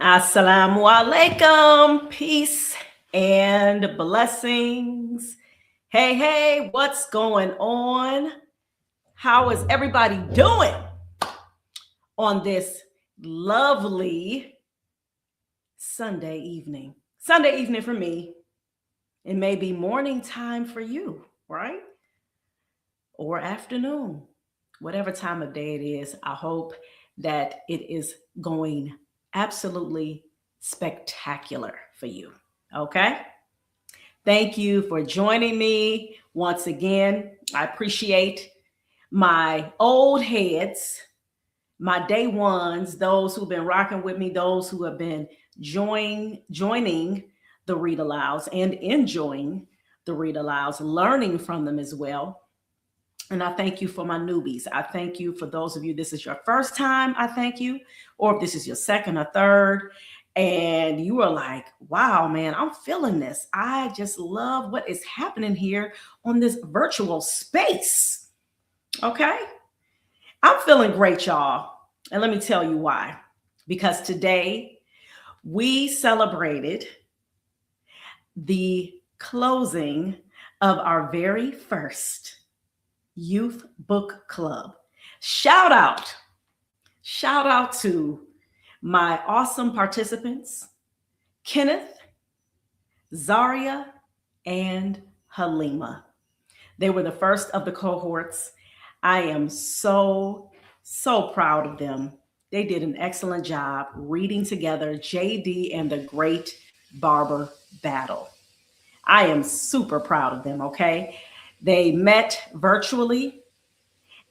Assalamu alaikum. Peace and blessings. Hey, hey, what's going on? How is everybody doing on this lovely Sunday evening? Sunday evening for me. It may be morning time for you, right? Or afternoon, whatever time of day it is. I hope that it is going absolutely spectacular for you. Okay. Thank you for joining me once again. I appreciate my old heads, my day ones, those who've been rocking with me, those who have been joining the read alouds and enjoying the read alouds, learning from them as well. And I thank you for my newbies. I thank you for those of you, this is your first time. I thank you. Or if this is your second or third, and you are like, wow, man, I'm feeling this. I just love what is happening here on this virtual space. Okay. I'm feeling great, y'all. And let me tell you why. Because today we celebrated the closing of our very first youth book club. Shout out to my awesome participants, Kenneth, Zaria, and Halima. They were the first of the cohorts. I am so proud of them. They did an excellent job reading together JD and the Great Barber Battle. I am super proud of them, okay? They met virtually,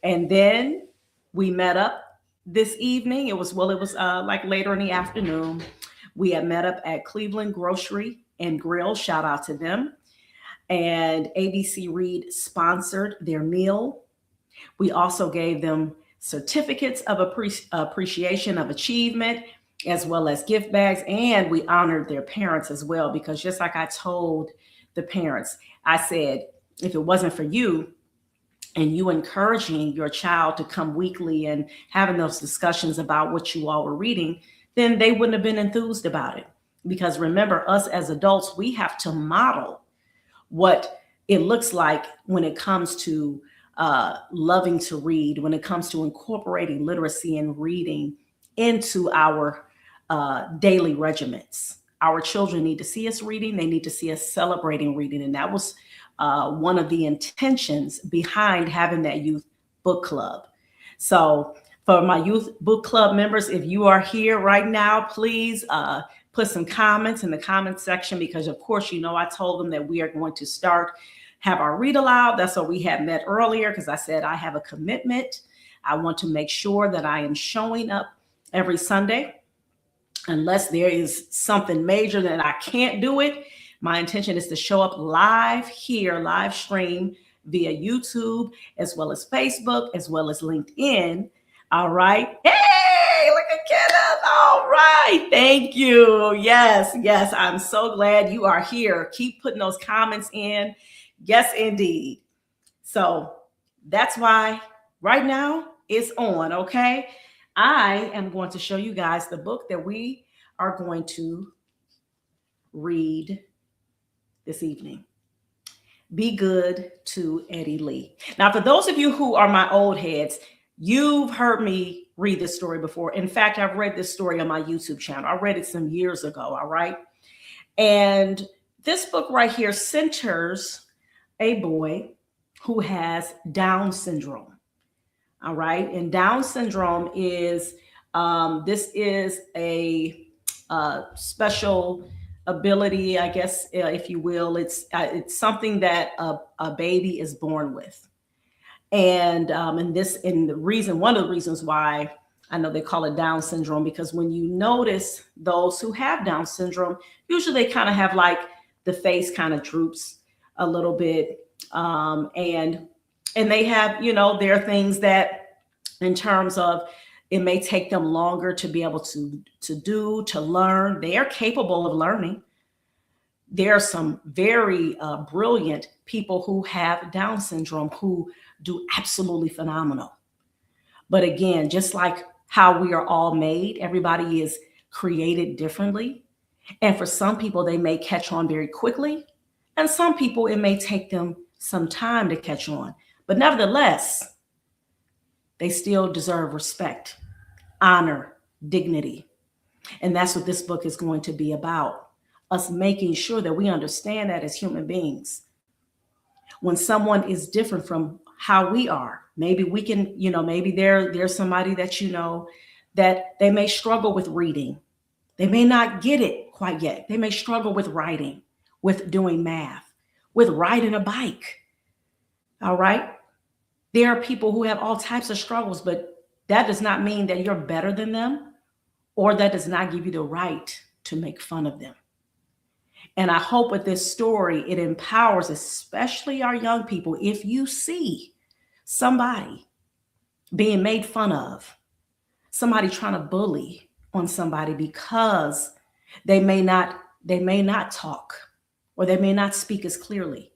and then we met up this evening. It was like later in the afternoon. We had met up at Cleveland Grocery and Grill. Shout out to them. And ABC Read sponsored their meal. We also gave them certificates of appreciation of achievement, as well as gift bags. And we honored their parents as well, because just like I told the parents, I said, if it wasn't for you and you encouraging your child to come weekly and having those discussions about what you all were reading, then they wouldn't have been enthused about it. Because remember, us as adults, we have to model what it looks like when it comes to loving to read, when it comes to incorporating literacy and reading into our daily regiments. Our children need to see us reading. They need to see us celebrating reading. And that was one of the intentions behind having that youth book club. So for my youth book club members, if you are here right now, please put some comments in the comment section, because of course, you know, I told them that we are going to have our read aloud. That's what we had met earlier, because I said I have a commitment. I want to make sure that I am showing up every Sunday. Unless there is something major that I can't do it, my intention is to show up live here, live stream via YouTube, as well as Facebook, as well as LinkedIn. All right. Hey, look at Kenneth. All right. Thank you. Yes. I'm so glad you are here. Keep putting those comments in. Yes, indeed. So that's why right now it's on. Okay. I am going to show you guys the book that we are going to read this evening. Be Good to Eddie Lee. Now, for those of you who are my old heads, you've heard me read this story before. In fact, I've read this story on my YouTube channel. I read it some years ago, all right? And this book right here centers a boy who has Down syndrome. All right. And Down syndrome is, this is a special ability, I guess, if you will. It's something that a baby is born with. And one of the reasons why I know they call it Down syndrome, because when you notice those who have Down syndrome, usually they kind of have like the face kind of droops a little bit. And they have, you know, there are things that in terms of it may take them longer to be able to learn. They are capable of learning. There are some very brilliant people who have Down syndrome who do absolutely phenomenal. But again, just like how we are all made, everybody is created differently. And for some people, they may catch on very quickly. And some people, it may take them some time to catch on. But nevertheless, they still deserve respect, honor, dignity. And that's what this book is going to be about. Us making sure that we understand that as human beings. When someone is different from how we are, maybe we can, maybe there's somebody that that they may struggle with reading. They may not get it quite yet. They may struggle with writing, with doing math, with riding a bike. All right. There are people who have all types of struggles, but that does not mean that you're better than them, or that does not give you the right to make fun of them. And I hope with this story, it empowers, especially our young people. If you see somebody being made fun of, somebody trying to bully on somebody because they may not talk, or they may not speak as clearly.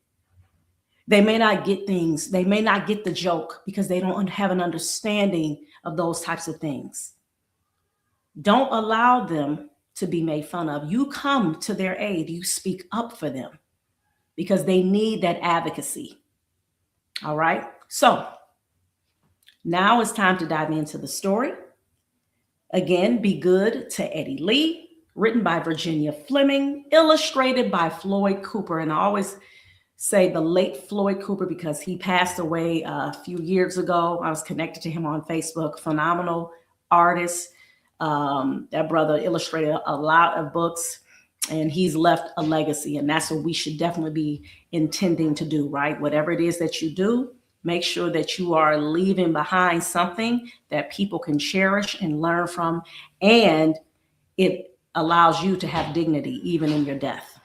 They may not get things. They may not get the joke because they don't have an understanding of those types of things. Don't allow them to be made fun of. You come to their aid. You speak up for them because they need that advocacy. All right. So now it's time to dive into the story. Again, Be Good to Eddie Lee, written by Virginia Fleming, illustrated by Floyd Cooper. And I always say the late Floyd Cooper because he passed away a few years ago. I was connected to him on Facebook. Phenomenal artist. That brother illustrated a lot of books, and he's left a legacy. And that's what we should definitely be intending to do, right? Whatever it is that you do, make sure that you are leaving behind something that people can cherish and learn from. And it allows you to have dignity even in your death.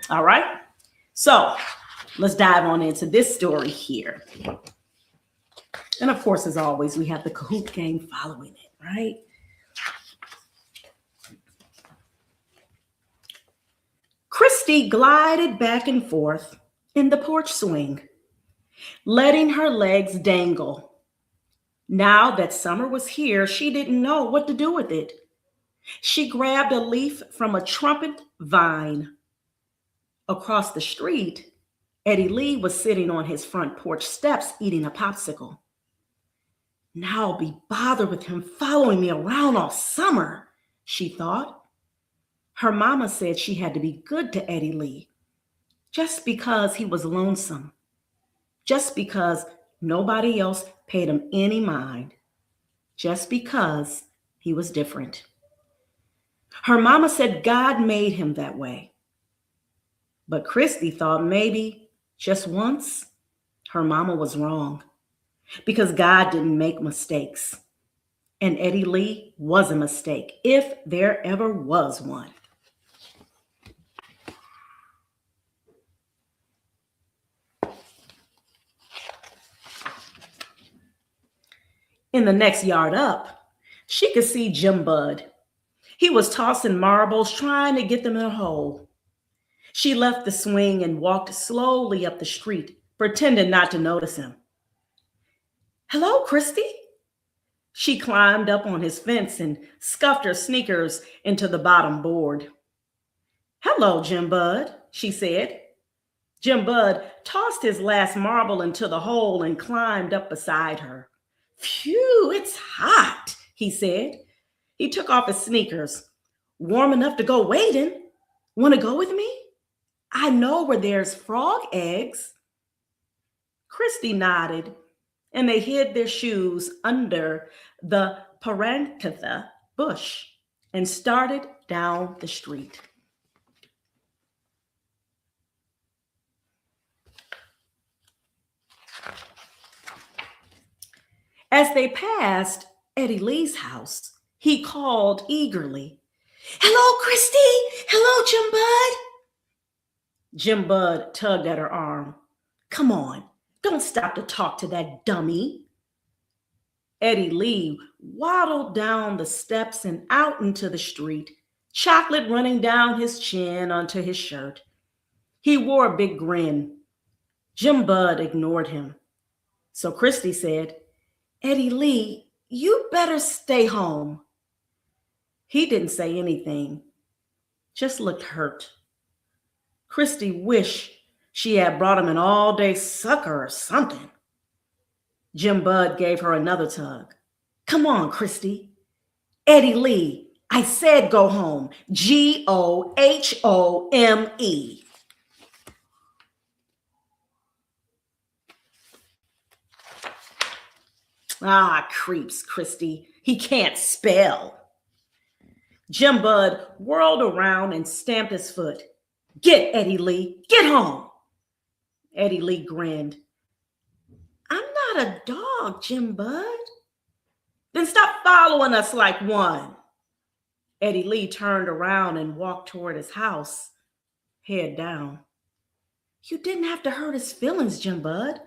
All right. So let's dive on into this story here. And of course, as always, we have the Kahoot game following it, right? Christy glided back and forth in the porch swing, letting her legs dangle. Now that summer was here, she didn't know what to do with it. She grabbed a leaf from a trumpet vine. Across the street, Eddie Lee was sitting on his front porch steps eating a popsicle. Now I'll be bothered with him following me around all summer, she thought. Her mama said she had to be good to Eddie Lee just because he was lonesome, just because nobody else paid him any mind, just because he was different. Her mama said God made him that way. But Christy thought maybe just once her mama was wrong because God didn't make mistakes. And Eddie Lee was a mistake, if there ever was one. In the next yard up, she could see Jim Bud. He was tossing marbles, trying to get them in a hole. She left the swing and walked slowly up the street, pretending not to notice him. Hello, Christy. She climbed up on his fence and scuffed her sneakers into the bottom board. Hello, Jim Bud, she said. Jim Bud tossed his last marble into the hole and climbed up beside her. Phew, it's hot, he said. He took off his sneakers. Warm enough to go wading. Want to go with me? I know where there's frog eggs. Christy nodded, and they hid their shoes under the paranthitha bush and started down the street. As they passed Eddie Lee's house, he called eagerly, Hello, Christy. Hello, Jim Bud. Jim Bud tugged at her arm. Come on, don't stop to talk to that dummy. Eddie Lee waddled down the steps and out into the street, chocolate running down his chin onto his shirt. He wore a big grin. Jim Bud ignored him. So Christy said, Eddie Lee, you better stay home. He didn't say anything, just looked hurt. Christy wished she had brought him an all-day sucker or something. Jim Bud gave her another tug. Come on, Christy. Eddie Lee, I said go home. Gohome. Ah, creeps, Christy. He can't spell. Jim Bud whirled around and stamped his foot. Get Eddie Lee, get home. Eddie Lee grinned. I'm not a dog, Jim Bud. Then stop following us like one. Eddie Lee turned around and walked toward his house, head down. You didn't have to hurt his feelings, Jim Bud.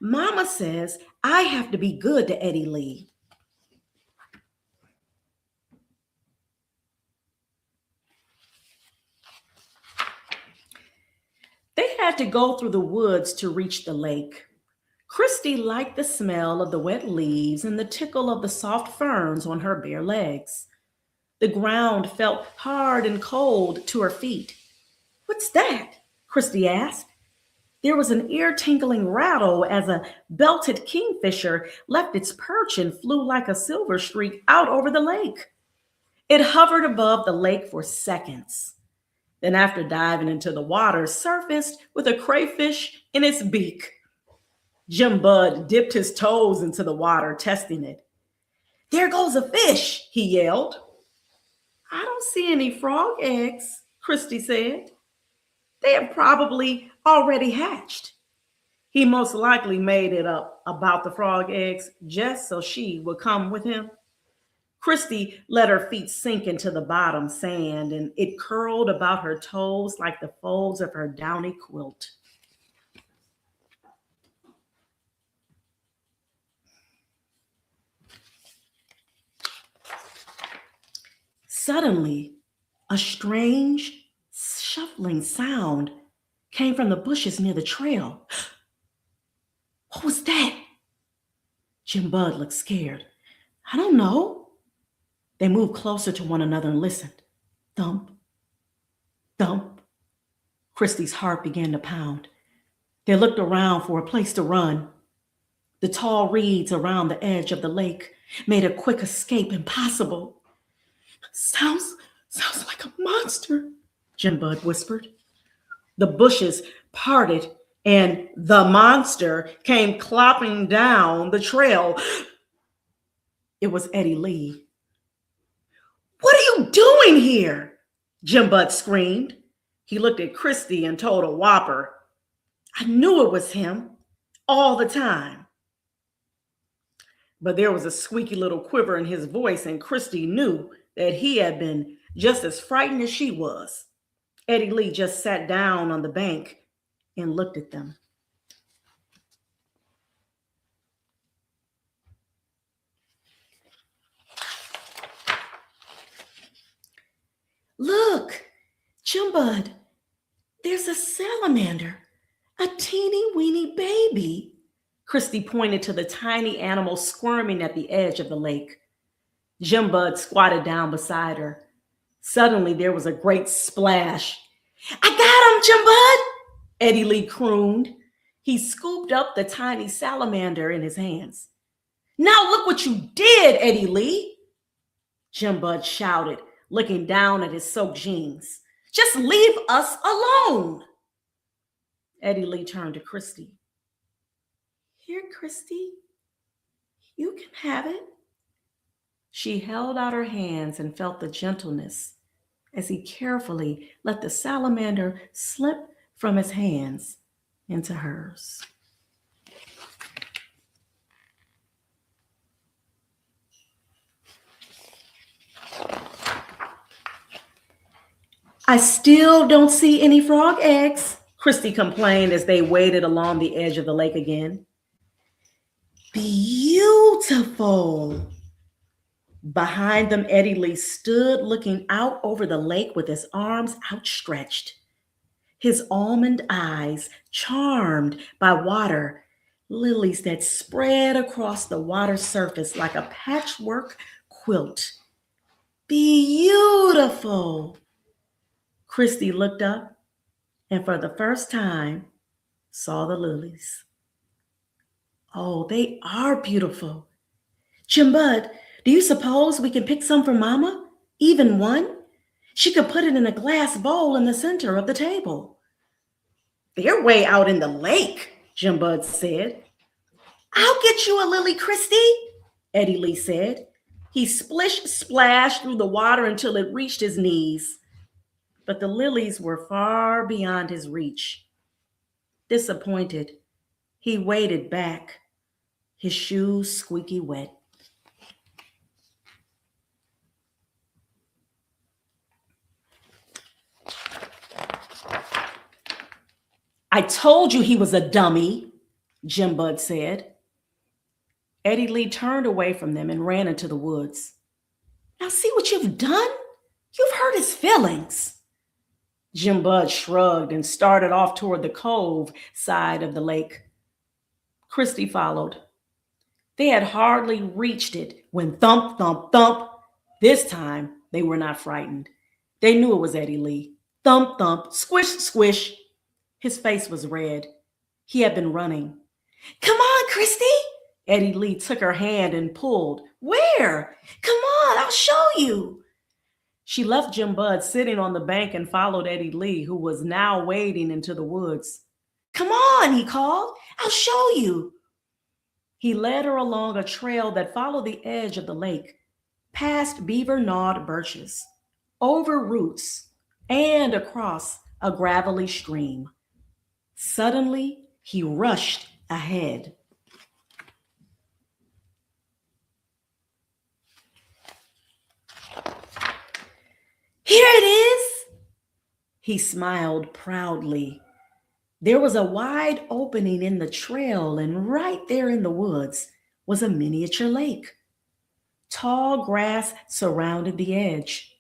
Mama says I have to be good to Eddie Lee. They had to go through the woods to reach the lake. Christy liked the smell of the wet leaves and the tickle of the soft ferns on her bare legs. The ground felt hard and cold to her feet. What's that? Christy asked. There was an ear-tingling rattle as a belted kingfisher left its perch and flew like a silver streak out over the lake. It hovered above the lake for seconds. Then, after diving into the water, surfaced with a crayfish in its beak. Jim Bud dipped his toes into the water, testing it. There goes a fish, he yelled. I don't see any frog eggs, Christy said. They have probably already hatched. He most likely made it up about the frog eggs just so she would come with him. Christy let her feet sink into the bottom sand, and it curled about her toes like the folds of her downy quilt. Suddenly, a strange, shuffling sound came from the bushes near the trail. What was that? Jim Bud looked scared. I don't know. They moved closer to one another and listened. Thump, thump. Christy's heart began to pound. They looked around for a place to run. The tall reeds around the edge of the lake made a quick escape impossible. Sounds like a monster, Jim Bud whispered. The bushes parted and the monster came clopping down the trail. It was Eddie Lee. What are you doing here? Jim Bud screamed. He looked at Christy and told a whopper, I knew it was him all the time. But there was a squeaky little quiver in his voice, and Christy knew that he had been just as frightened as she was. Eddie Lee just sat down on the bank and looked at them. Look, Jim Bud, there's a salamander, a teeny weeny baby. Christy pointed to the tiny animal squirming at the edge of the lake. Jim Bud squatted down beside her. Suddenly, there was a great splash. I got him, Jim Bud, Eddie Lee crooned. He scooped up the tiny salamander in his hands. Now look what you did, Eddie Lee, Jim Bud shouted, looking down at his soaked jeans. Just leave us alone. Eddie Lee turned to Christy. Here, Christy, you can have it. She held out her hands and felt the gentleness as he carefully let the salamander slip from his hands into hers. I still don't see any frog eggs, Christy complained as they waded along the edge of the lake again. Beautiful. Behind them, Eddie Lee stood looking out over the lake with his arms outstretched. His almond eyes charmed by water, lilies that spread across the water surface like a patchwork quilt. Beautiful. beautiful. Christy looked up and for the first time saw the lilies. Oh, they are beautiful. Jim Bud, do you suppose we can pick some for Mama? Even one? She could put it in a glass bowl in the center of the table. They're way out in the lake, Jim Bud said. I'll get you a lily, Christy, Eddie Lee said. He splashed through the water until it reached his knees. But the lilies were far beyond his reach. Disappointed, he waded back, his shoes squeaky wet. I told you he was a dummy, Jim Bud said. Eddie Lee turned away from them and ran into the woods. Now see what you've done? You've hurt his feelings. Jim Bud shrugged and started off toward the cove side of the lake. Christy followed. They had hardly reached it when thump, thump, thump. This time, they were not frightened. They knew it was Eddie Lee. Thump, thump, squish, squish. His face was red. He had been running. Come on, Christy. Eddie Lee took her hand and pulled. Where? Come on, I'll show you. She left Jim Bud sitting on the bank and followed Eddie Lee, who was now wading into the woods. Come on, he called. I'll show you. He led her along a trail that followed the edge of the lake, past beaver-gnawed birches, over roots, and across a gravelly stream. Suddenly, he rushed ahead. Here it is, he smiled proudly. There was a wide opening in the trail, and right there in the woods was a miniature lake. Tall grass surrounded the edge.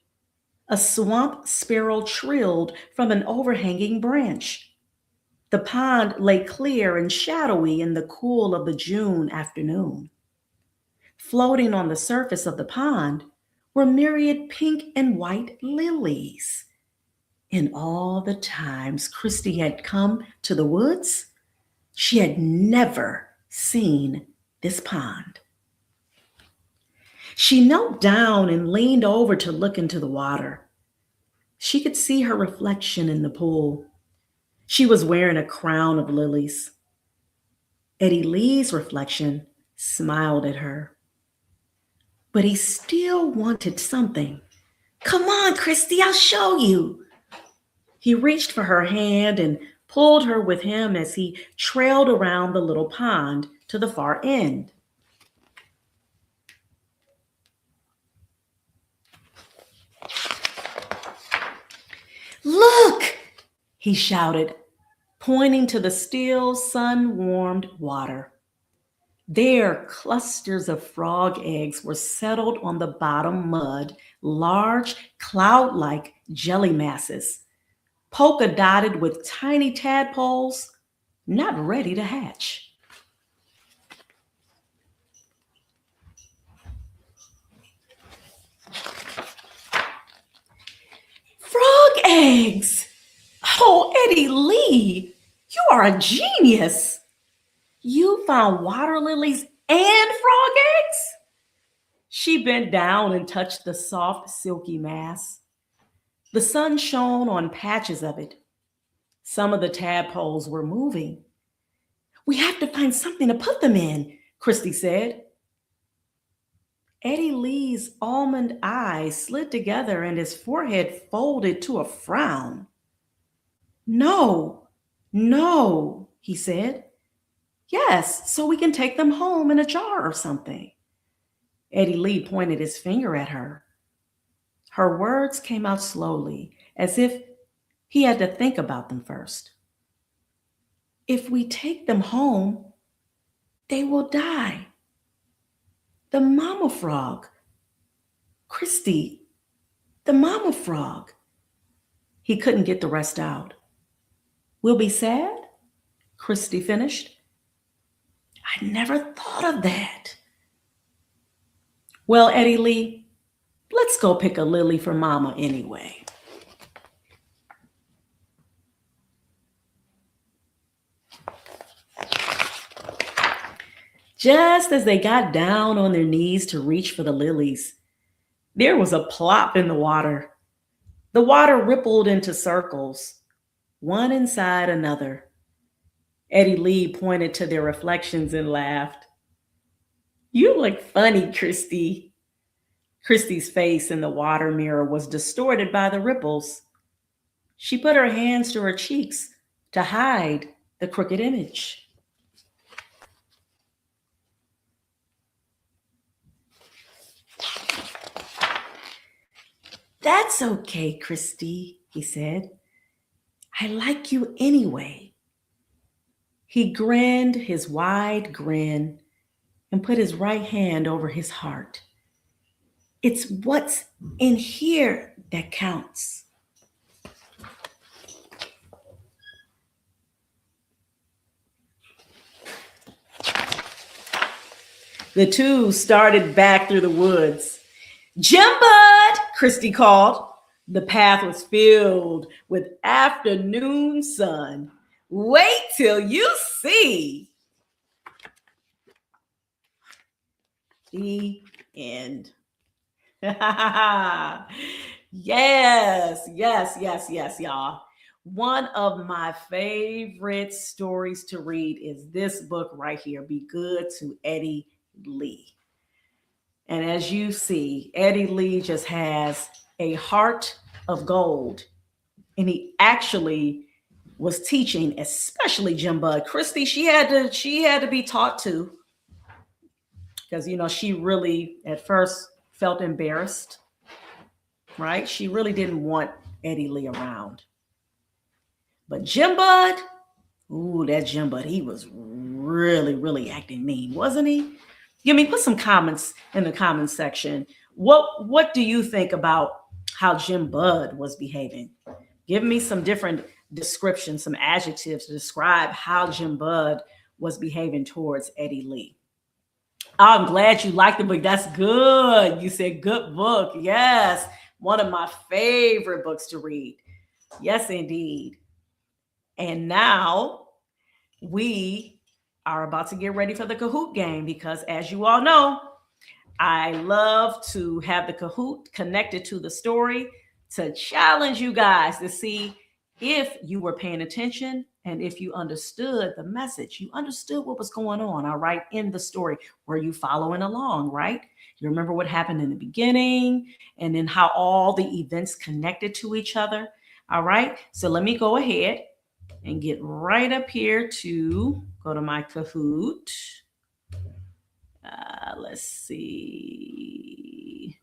A swamp sparrow trilled from an overhanging branch. The pond lay clear and shadowy in the cool of the June afternoon. Floating on the surface of the pond were myriad pink and white lilies. In all the times Christy had come to the woods, she had never seen this pond. She knelt down and leaned over to look into the water. She could see her reflection in the pool. She was wearing a crown of lilies. Eddie Lee's reflection smiled at her. But he still wanted something. Come on, Christy, I'll show you. He reached for her hand and pulled her with him as he trailed around the little pond to the far end. Look, he shouted, pointing to the still sun-warmed water. There, clusters of frog eggs were settled on the bottom mud, large, cloud-like jelly masses, polka-dotted with tiny tadpoles, not ready to hatch. Frog eggs! Oh, Eddie Lee, you are a genius! You found water lilies and frog eggs? She bent down and touched the soft, silky mass. The sun shone on patches of it. Some of the tadpoles were moving. We have to find something to put them in, Christy said. Eddie Lee's almond eyes slid together and his forehead folded to a frown. No, he said. Yes, so we can take them home in a jar or something. Eddie Lee pointed his finger at her. Her words came out slowly, as if he had to think about them first. If we take them home, they will die. The mama frog. Christy, the mama frog. He couldn't get the rest out. We'll be sad? Christy finished. I never thought of that. Well, Eddie Lee, Let's go pick a lily for Mama anyway. Just as they got down on their knees to reach for the lilies, there was a plop in the water. The water rippled into circles, one inside another. Eddie Lee pointed to their reflections and laughed. You look funny, Christy. Christy's face in the water mirror was distorted by the ripples. She put her hands to her cheeks to hide the crooked image. That's okay, Christy, he said. I like you anyway. He grinned his wide grin and put his right hand over his heart. It's what's in here that counts. The two started back through the woods. Jim Bud, Christy called. The path was filled with afternoon sun. Wait till you see. The end. Yes, yes, yes, yes, y'all. One of my favorite stories to read is this book right here, Be Good to Eddie Lee. And as you see, Eddie Lee just has a heart of gold. And he actually was teaching, especially Jim Bud. Christy, she had to be taught to, because she really at first felt embarrassed, right? She really didn't want Eddie Lee around. But Jim Bud, ooh, that Jim Bud, he was really, really acting mean, wasn't he? Put some comments in the comments section. What do you think about how Jim Bud was behaving? Give me some different descriptions, some adjectives to describe how Jim Bud was behaving towards Eddie Lee. I'm glad you liked the book. That's good. You said good book. Yes. One of my favorite books to read. Yes, indeed. And now we are about to get ready for the Kahoot game because, as you all know, I love to have the Kahoot connected to the story to challenge you guys to see if you were paying attention and if you understood the message. You understood what was going on, all right, in the story. Were you following along, right? You remember what happened in the beginning and then how all the events connected to each other, all right? So let me go ahead and get right up here to go to my Kahoot. Let's see.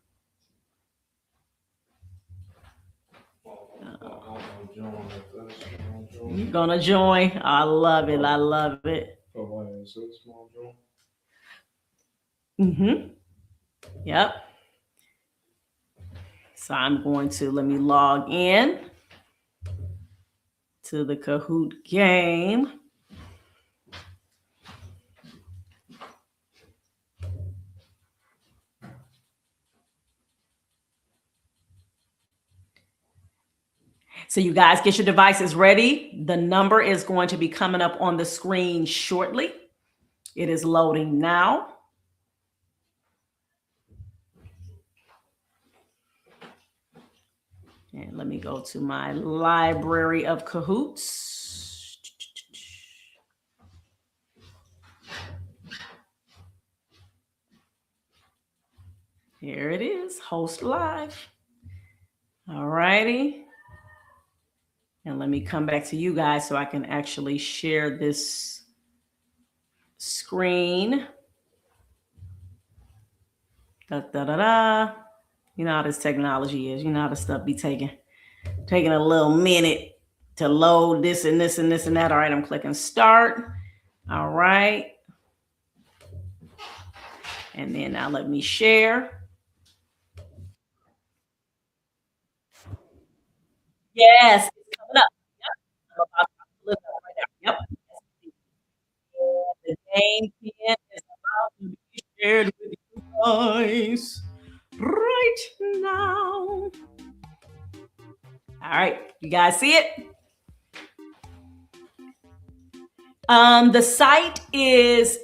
You're gonna join. I love it. I love it. Mm-hmm. Yep. So I'm going to let me log in to the Kahoot game. So you guys get your devices ready. The number is going to be coming up on the screen shortly. It is loading now. And let me go to my library of Kahoots. Here it is, host live. All righty. And let me come back to you guys so I can actually share this screen. Da, da, da, da. You know how this technology is. You know how this stuff be taking a little minute to load this and this and this and that. All right, I'm clicking start. All right. And then now let me share. Yes, it's coming up. Yep. I'm about to look up right now. Yep. The game pin is about to be shared with you guys. right now. All right, you guys see it? The site is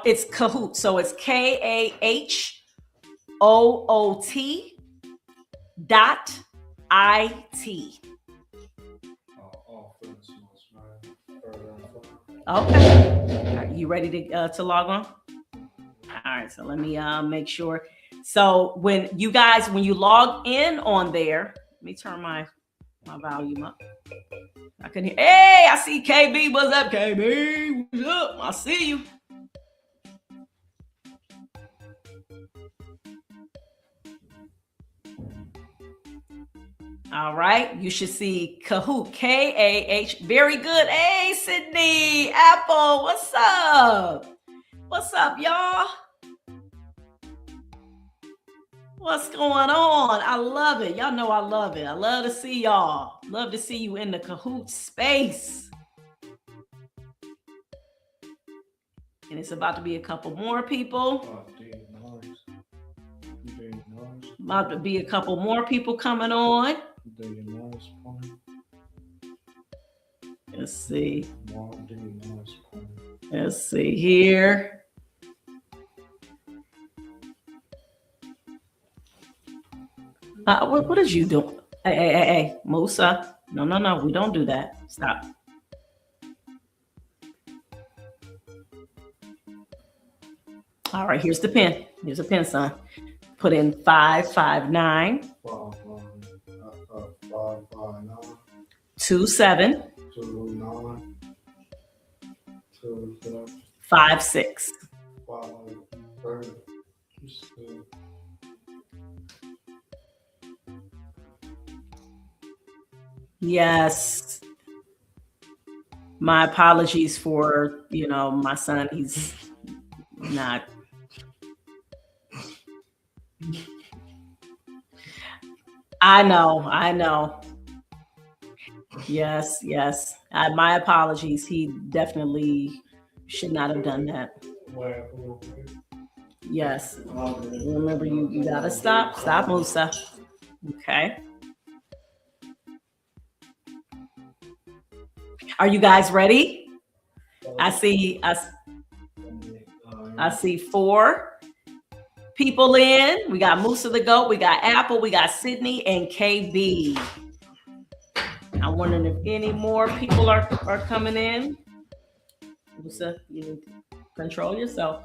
it's Kahoot, so it's KAHOOT.IT. Okay, are you ready to log on? All right, so let me make sure. So when you log in on there, let me turn my volume up. I can hear. Hey, I see KB. What's up, KB? What's up? I see you. All right, you should see Kahoot, KAH. Very good. Hey, Sydney, Apple, what's up? What's up, y'all? What's going on? I love it. Y'all know I love it. I love to see y'all. Love to see you in the Kahoot space. And it's about to be a couple more people. About to be a couple more people coming on. Let's see. Let's see here. What is you doing? Hey, Musa. No. We don't do that. Stop. All right, here's the pin. Here's a pin, son. Put in 559 27 56. Yes. My apologies for, my son. He's not. I know. Yes. My apologies. He definitely should not have done that. Yes. Remember, you gotta stop. Stop, Musa. Okay. Are you guys ready? I see 4 people in. We got Musa the Goat, we got Apple, we got Sydney, and KB. I'm wondering if any more people are coming in. Musa, you need to control yourself.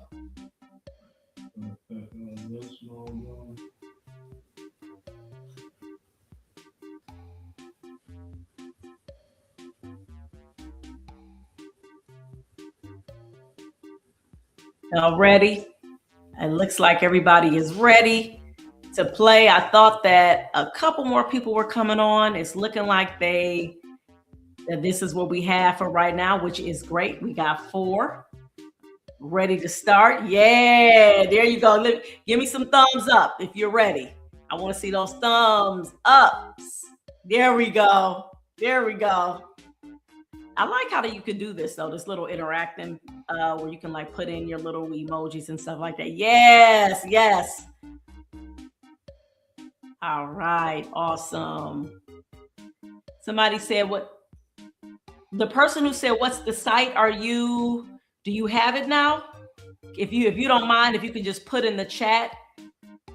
All ready? It looks like everybody is ready to play. I thought that a couple more people were coming on. It's looking like that this is what we have for right now, which is great. We got 4 ready to start. Yeah, there you go. Give me some thumbs up if you're ready. I want to see those thumbs ups. There we go. I like how you can do this though, this little interacting where you can like put in your little emojis and stuff like that. Yes. All right, awesome. Somebody said the person who said, what's the site? Do you have it now? If you don't mind, if you could just put in the chat,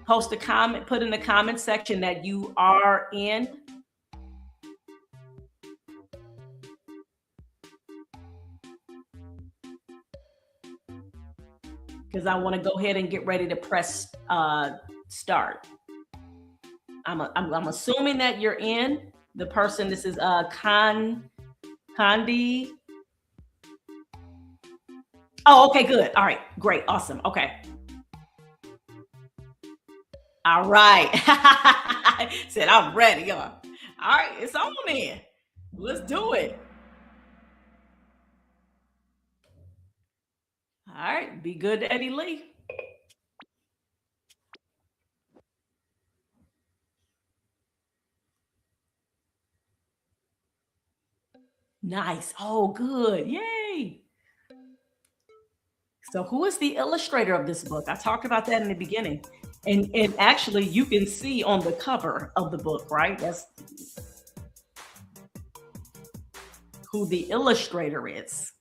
post a comment, put in the comment section that you are in. Because I want to go ahead and get ready to press start. I'm assuming that you're in. The person, this is Kandi. Oh, okay, good. All right, great, awesome. Okay. All right. Said I'm ready, y'all. All right, it's on then. Let's do it. All right, be good to Eddie Lee. Nice. Oh, good. Yay. So who is the illustrator of this book? I talked about that in the beginning. And actually, you can see on the cover of the book, right? That's who the illustrator is.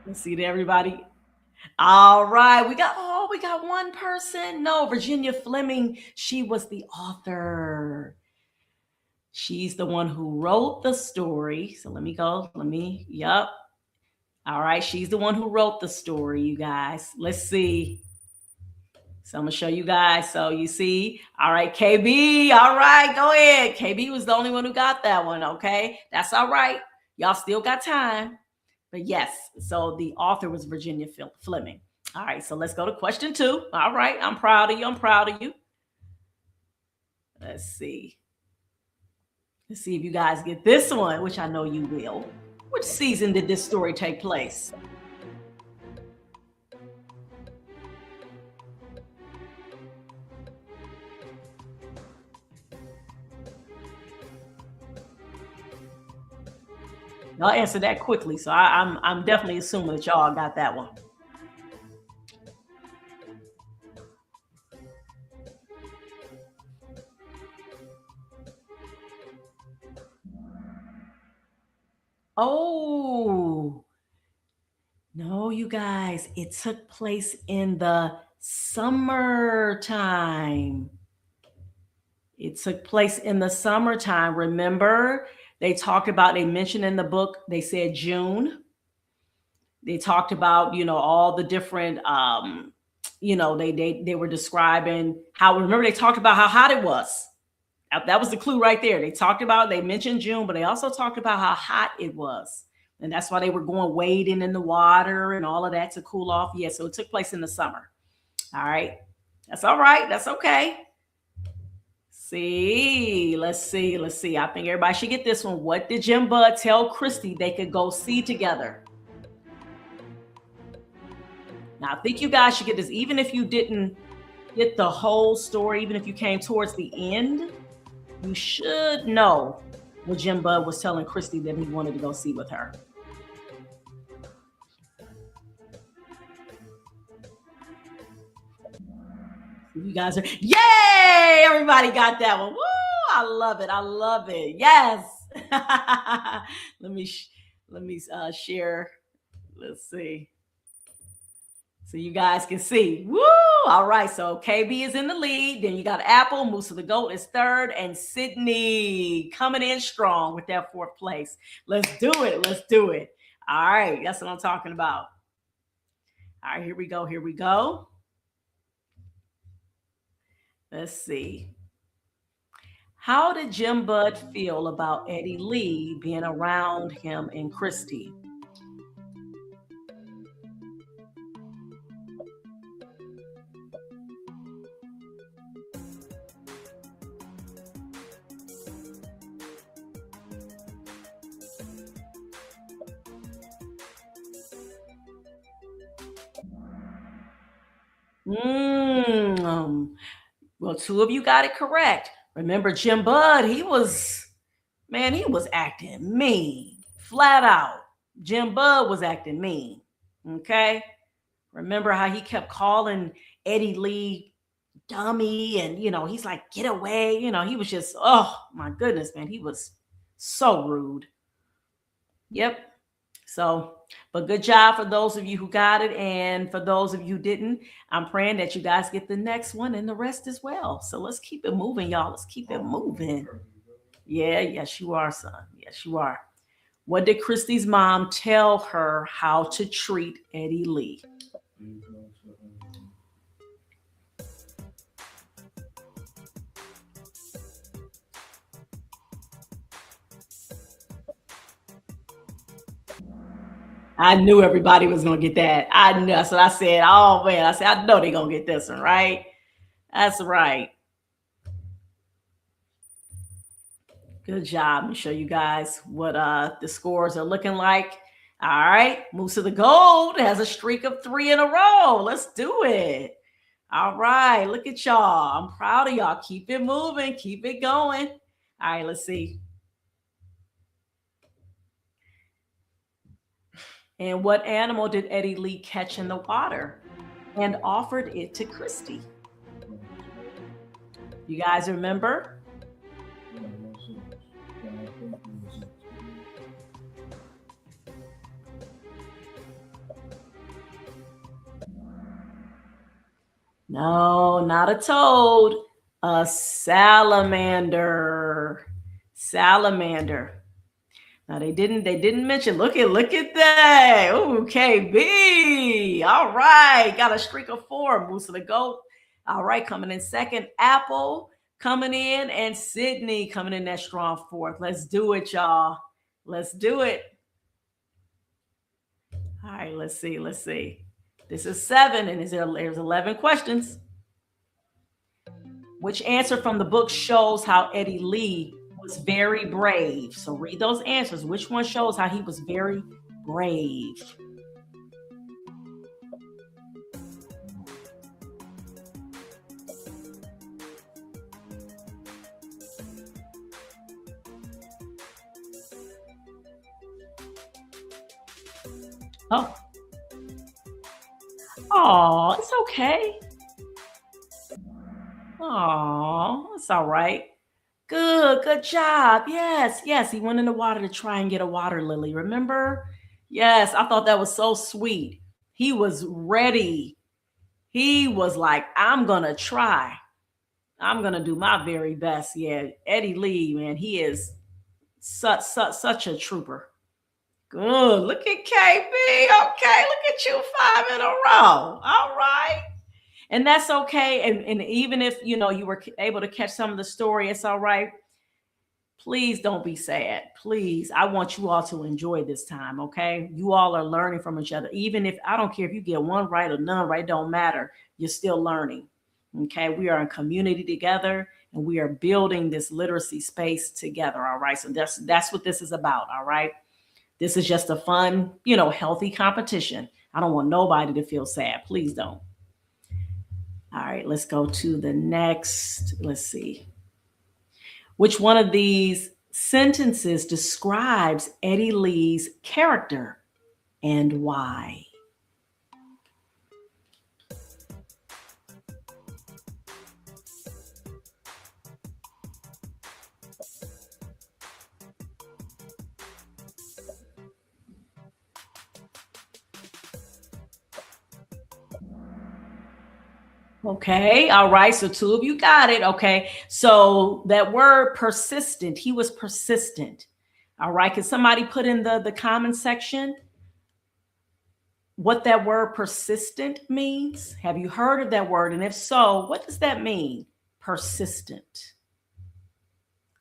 Let's see, everybody. All right, we got one person. No, Virginia Fleming. She was the author. She's the one who wrote the story. So let me go. Yep. All right, she's the one who wrote the story, you guys. Let's see. So I'm gonna show you guys. So you see, all right, KB. All right, go ahead. KB was the only one who got that one. Okay, that's all right. Y'all still got time. But yes, so the author was Virginia Fleming. All right, so let's go to question 2. All right, I'm proud of you. I'm proud of you. Let's see. Let's see if you guys get this one, which I know you will. Which season did this story take place? Y'all answer that quickly, so I'm definitely assuming that y'all got that one. Oh, no, you guys, it took place in the summertime. It took place in the summertime. Remember, they mentioned in the book, they said June. They talked about, all the different, they were describing how, remember, they talked about how hot it was. That was the clue right there. They mentioned June, but they also talked about how hot it was. And that's why they were going wading in the water and all of that to cool off. Yeah, so it took place in the summer. All right. That's all right. That's okay. Let's see. I think everybody should get this one. What did Jim Bud tell Christy they could go see together? Now, I think you guys should get this, even if you didn't get the whole story, even if you came towards the end, you should know what Jim Bud was telling Christy that he wanted to go see with her. You guys are, yay! Everybody got that one. Woo! I love it. I love it. Yes. let me share. Let's see. So you guys can see. Woo! All right. So KB is in the lead. Then you got Apple. Moose of the Goat is third. And Sydney coming in strong with that 4th place. Let's do it. Let's do it. All right. That's what I'm talking about. All right. Here we go. Here we go. Let's see. How did Jim Bud feel about Eddie Lee being around him and Christy? Well, 2 of you got it correct. Remember, Jim Bud, he was acting mean, flat out. Jim Bud was acting mean. Okay. Remember how he kept calling Eddie Lee dummy, and he's like, get away. He was just, oh my goodness, man, he was so rude. Yep. So, but good job for those of you who got it. And for those of you who didn't, I'm praying that you guys get the next one and the rest as well. So let's keep it moving, y'all. Let's keep it moving. Yeah, yes, you are, son. Yes, you are. What did Christy's mom tell her how to treat Eddie Lee? I knew everybody was going to get that. I knew. That's what I said. Oh, man. I know they're going to get this one, right? That's right. Good job. Let me show you guys what the scores are looking like. All right. Moose of the Gold has a streak of 3 in a row. Let's do it. All right. Look at y'all. I'm proud of y'all. Keep it moving. Keep it going. All right. Let's see. And what animal did Eddie Lee catch in the water and offered it to Christy? You guys remember? No, not a toad. A salamander. Salamander. Now they didn't mention. Look at that. Ooh, KB. All right. Got a streak of 4. Moose of the goat. All right, coming in second. Apple coming in, and Sydney coming in that strong 4th. Let's do it, y'all. Let's do it. All right, let's see. This is 7, and there's 11 questions. Which answer from the book shows how Eddie Lee was very brave? So read those answers. Which one shows how he was very brave? Oh, it's okay. Oh, it's all right. Good job. Yes. He went in the water to try and get a water lily. Remember? Yes, I thought that was so sweet. He was ready. He was like, I'm gonna try. I'm gonna do my very best. Yeah, Eddie Lee, man, he is such a trooper. Good. Look at KB. Okay, look at you 5 in a row. All right. And that's okay. And even if you were able to catch some of the story, it's all right. Please don't be sad. Please. I want you all to enjoy this time. Okay. You all are learning from each other. Even if I don't care if you get one right or none right, don't matter. You're still learning. Okay. We are in community together, and we are building this literacy space together. All right. So that's what this is about. All right. This is just a fun, healthy competition. I don't want nobody to feel sad. Please don't. All right, let's go to the next. Let's see. Which one of these sentences describes Eddie Lee's character and why? Okay. All right. So 2 of you got it. Okay. So that word persistent, he was persistent. All right. Can somebody put in the comment section what that word persistent means? Have you heard of that word? And if so, what does that mean? Persistent.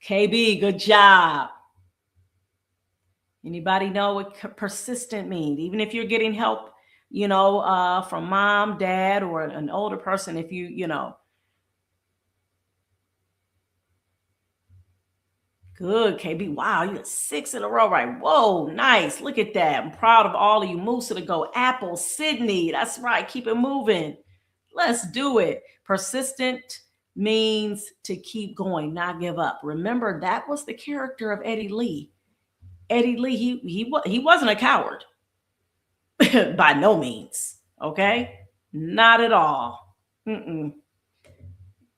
KB, good job. Anybody know what persistent means? Even if you're getting help, from mom, dad, or an older person, if you know. Good, KB. Wow, you got 6 in a row, right? Whoa, nice. Look at that. I'm proud of all of you. Moose to go. Apple, Sydney. That's right. Keep it moving. Let's do it. Persistent means to keep going, not give up. Remember, that was the character of Eddie Lee. Eddie Lee, he wasn't a coward. By no means. Okay? Not at all.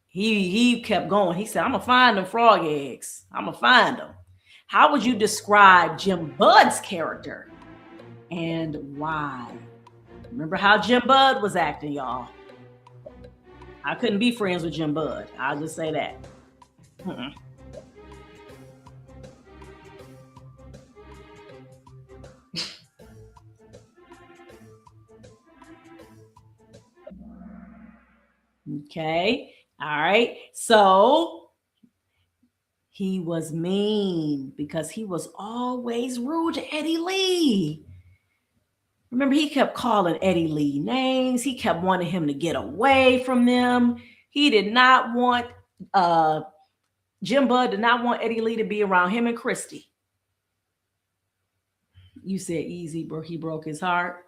He kept going. He said, I'm gonna find them frog eggs. I'm gonna find them. How would you describe Jim Bud's character and why? Remember how Jim Bud was acting, y'all. I couldn't be friends with Jim Bud. I'll just say that. Okay. All right. So he was mean because he was always rude to Eddie Lee. Remember, he kept calling Eddie Lee names. He kept wanting him to get away from them. He did not want, Jim Bud did not want Eddie Lee to be around him and Christy. You said easy, bro. He broke his heart.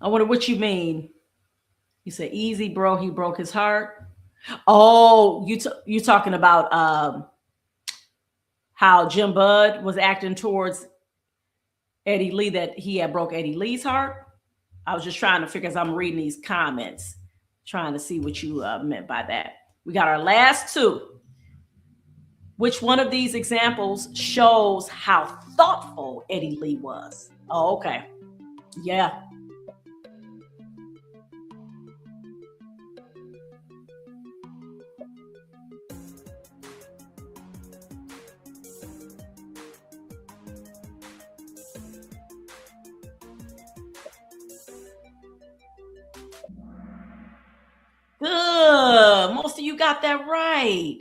I wonder what you mean. You said easy, bro. He broke his heart. Oh, you talking about how Jim Bud was acting towards Eddie Lee, that he had broke Eddie Lee's heart. I was just trying to figure, as I'm reading these comments, trying to see what you meant by that. We got our last two. Which one of these examples shows how thoughtful Eddie Lee was? Oh, okay. Yeah. Good. Most of you got that right.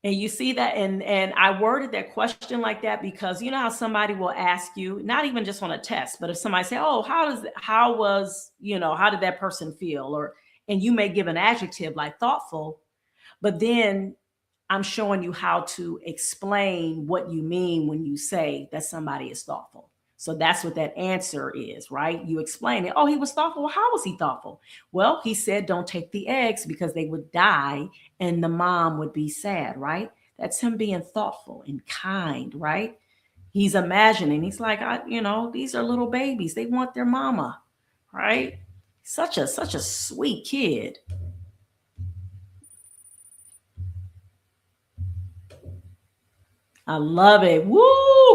And you see that, and I worded that question like that because you know how somebody will ask you, not even just on a test, but if somebody say, "Oh, how did that person feel?" or and you may give an adjective like thoughtful, but then I'm showing you how to explain what you mean when you say that somebody is thoughtful. So that's what that answer is, right? You explain it. Oh, he was thoughtful. Well, how was he thoughtful? Well, he said, don't take the eggs because they would die and the mom would be sad, right? That's him being thoughtful and kind, right? He's imagining. He's like, these are little babies. They want their mama, right? Such a sweet kid. I love it. Woo!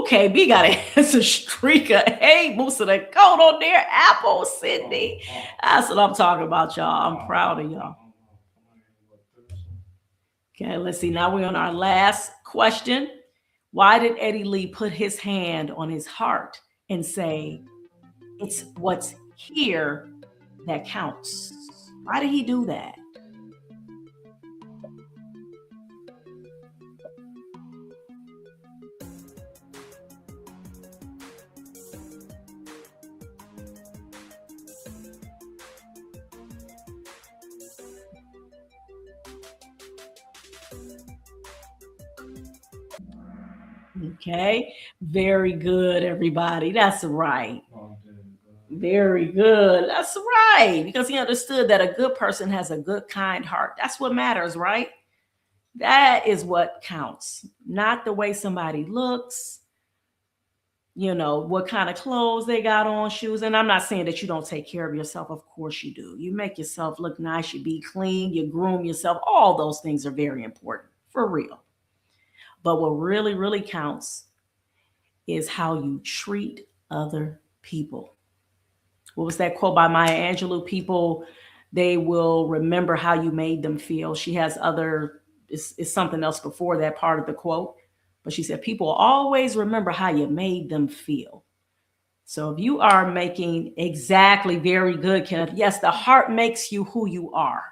KB got an answer streaker. Hey, most of the code on there. Apple, Sydney. That's what I'm talking about, y'all. I'm proud of y'all. Okay, let's see. Now we're on our last question. Why did Eddie Lee put his hand on his heart and say, it's what's here that counts? Why did he do that? Okay, very good, everybody. That's right. Very good. That's right. Because he understood that a good person has a good, kind heart. That's what matters, right? That is what counts, not the way somebody looks, what kind of clothes they got on, shoes. And I'm not saying that you don't take care of yourself. Of course you do. You make yourself look nice. You be clean. You groom yourself. All those things are very important, for real. But what really, really counts is how you treat other people. What was that quote by Maya Angelou? People, they will remember how you made them feel. She has it's something else before that part of the quote. But she said, people always remember how you made them feel. So if you are making exactly, very good, Kenneth. Yes, the heart makes you who you are.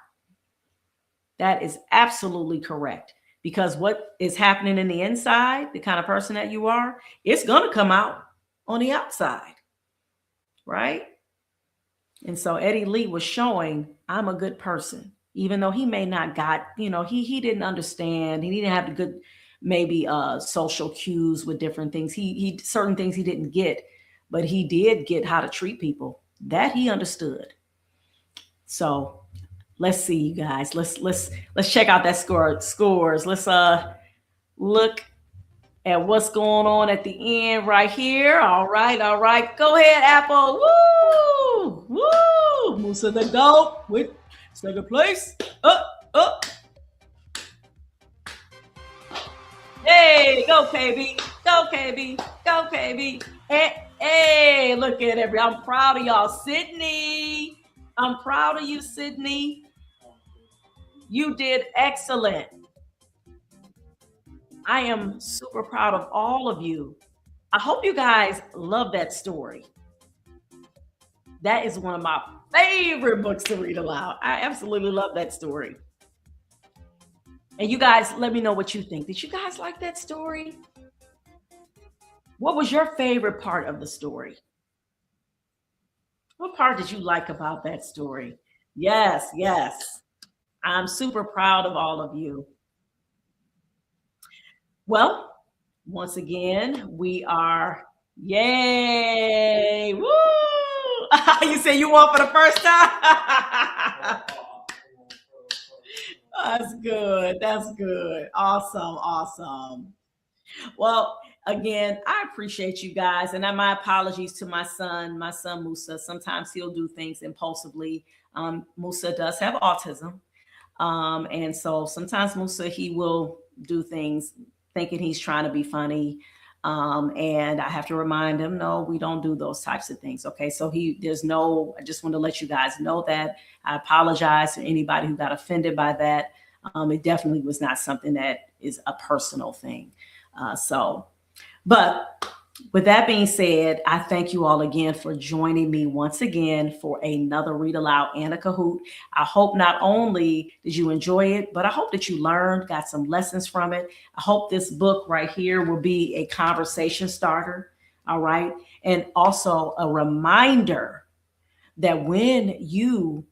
That is absolutely correct. Because what is happening in the inside, the kind of person that you are, it's going to come out on the outside, right? And so Eddie Lee was showing, I'm a good person, even though he may not got, he didn't understand. He didn't have the good, maybe social cues with different things. He certain things he didn't get, but he did get how to treat people. That he understood. So let's see, you guys. Let's check out that scores. Let's look at what's going on at the end right here. All right. Go ahead, Apple. Woo! Woo! Musa the GOAT with second place. Up. Hey, go KB. Go KB. Go KB. Hey, look at everybody. I'm proud of y'all. Sydney. I'm proud of you, Sydney. You did excellent. I am super proud of all of you. I hope you guys love that story. That is one of my favorite books to read aloud. I absolutely love that story. And you guys, let me know what you think. Did you guys like that story? What was your favorite part of the story? What part did you like about that story? Yes. I'm super proud of all of you. Well, once again, we are, yay, woo! You say you won for the first time? That's good. That's good. Awesome. Awesome. Well, again, I appreciate you guys, and my apologies to my son Musa. Sometimes he'll do things impulsively. Musa does have autism, and so sometimes Musa he will do things thinking he's trying to be funny. And I have to remind him, no, we don't do those types of things. Okay. So there's no, I just want to let you guys know that I apologize to anybody who got offended by that. It definitely was not something that is a personal thing. But with that being said, I thank you all again for joining me once again for another Read Aloud and a Kahoot. I hope not only did you enjoy it, but I hope that you learned, got some lessons from it. I hope this book right here will be a conversation starter. All right. And also a reminder that when you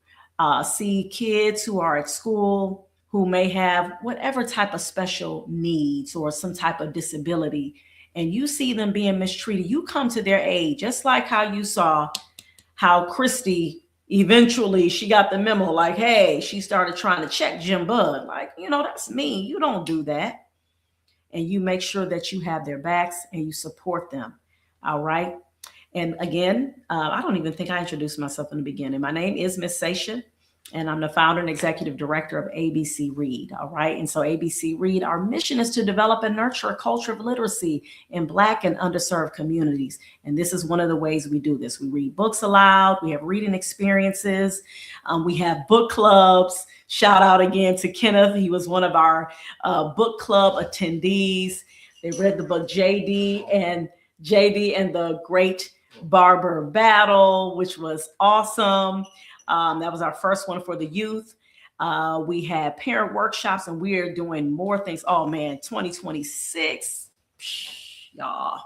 see kids who are at school who may have whatever type of special needs or some type of disability, and you see them being mistreated, you come to their aid, just like how you saw how Christy eventually she got the memo like, hey, she started trying to check Jim Bud. Like, that's me. You don't do that. And you make sure that you have their backs and you support them. All right. And again, I don't even think I introduced myself in the beginning. My name is Miss Sasha, and I'm the founder and executive director of ABC Read. All right. And so ABC Read, our mission is to develop and nurture a culture of literacy in Black and underserved communities. And this is one of the ways we do this. We read books aloud. We have reading experiences. We have book clubs. Shout out again to Kenneth. He was one of our book club attendees. They read the book JD and the Great Barber Battle, which was awesome. That was our first one for the youth. We had parent workshops, and we are doing more things. Oh man, 2026, y'all,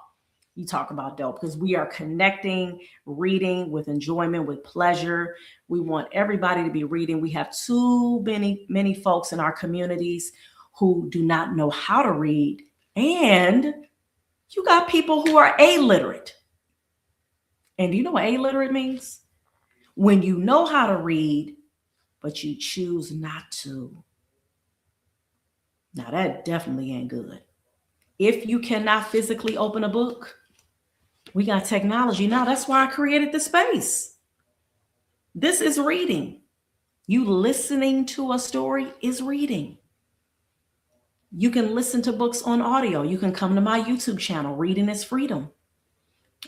you talk about dope, because we are connecting reading with enjoyment, with pleasure. We want everybody to be reading. We have too many folks in our communities who do not know how to read, and you got people who are illiterate. And do you know what illiterate means? When you know how to read, but you choose not to. Now that definitely ain't good. If you cannot physically open a book, we got technology now. That's why I created the space. This is reading. You listening to a story is reading. You can listen to books on audio. You can come to my YouTube channel. Reading is freedom.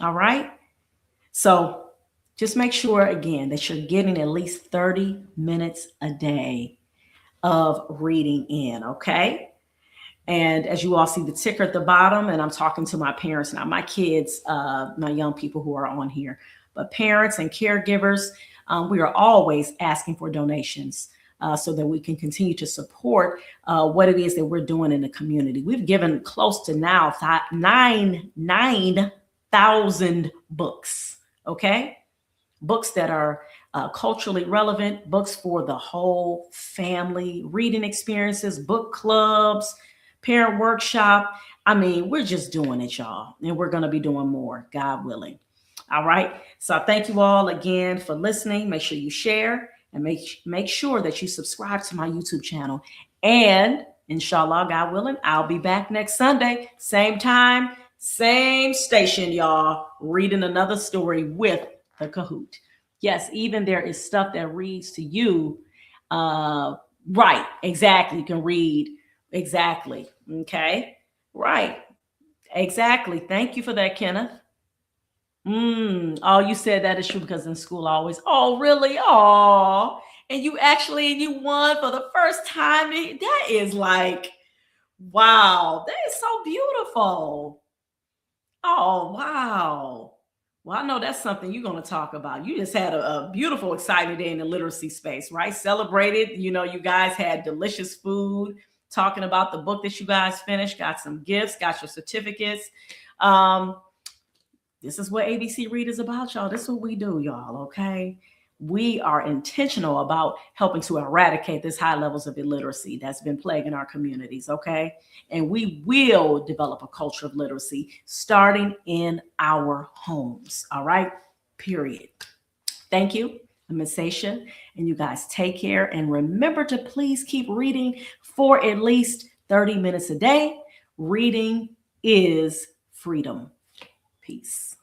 All right. So just make sure, again, that you're getting at least 30 minutes a day of reading in, okay? And as you all see the ticker at the bottom, and I'm talking to my parents now, my kids, my young people who are on here, but parents and caregivers, we are always asking for donations so that we can continue to support what it is that we're doing in the community. We've given close to now 9,000 books. Okay, books that are culturally relevant, books for the whole family, reading experiences, book clubs, parent workshop. I mean, we're just doing it, y'all, and we're going to be doing more, God willing. All right. So I thank you all again for listening. Make sure you share and make sure that you subscribe to my YouTube channel. And inshallah, God willing, I'll be back next Sunday, same time, same station, y'all, reading another story with the Kahoot. Yes, even there is stuff that reads to you. Right, exactly. You can read. Exactly. Okay. Right. Exactly. Thank you for that, Kenneth. Oh, you said that is true, because in school I always, oh, really? Oh, and you won for the first time. That is like, wow, that is so beautiful. Oh, wow. Well, I know that's something you're going to talk about. You just had a beautiful, exciting day in the literacy space, right? Celebrated. You guys had delicious food, talking about the book that you guys finished, got some gifts, got your certificates. This is what ABC Read is about, y'all. This is what we do, y'all, okay? We are intentional about helping to eradicate this high levels of illiteracy that's been plaguing our communities, okay? And we will develop a culture of literacy starting in our homes, all right? Period. Thank you. I'm Miss Sasha, and you guys take care. And remember to please keep reading for at least 30 minutes a day. Reading is freedom. Peace.